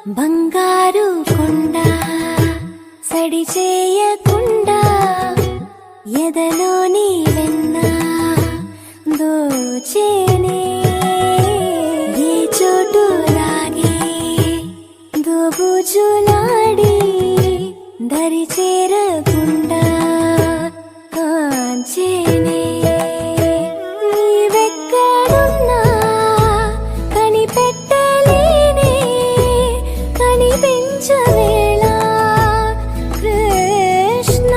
బంగారు కొండ సడి చేయకుండా ఎదలోని వెన్న దోచేనే ఏ చోటు లాగే దోబుజులాడి దరి చేరకుండా కాంచేనే నీవెక్కడున్నా కనిపెట్టలేనే కనిపించవేళ కృష్ణ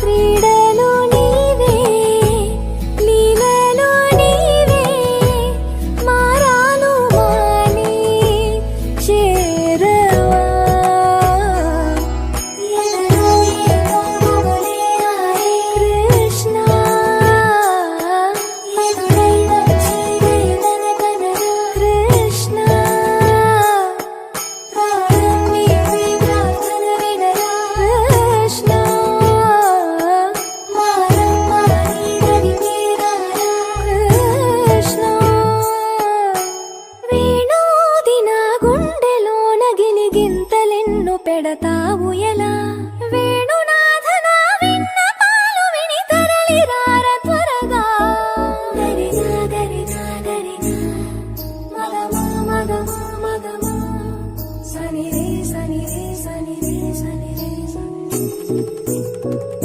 క్రీడలు నీవే లీలలు నీవే మారాను మాని చేరవా ఎదలో ఏదో మొదలే ఆయే కృష్ణ ఎదురై వచ్చి వేదనగనరా కృష్ణ ప్రాణం నీవే ప్రార్థన వినరా కృష్ణ మారం మాని దరి తీరారా కృష్ణ వేణోది నా గుండెలోన గిలిగింతలెన్ను పెడతావు ఎలా వేణునాథ నా విన్నపాలు విని తరలిరార త్వరగా గరిజా గరిజా గరిజా మగమా మగమా మగమా సని రే సని రే సని రే సని రే సని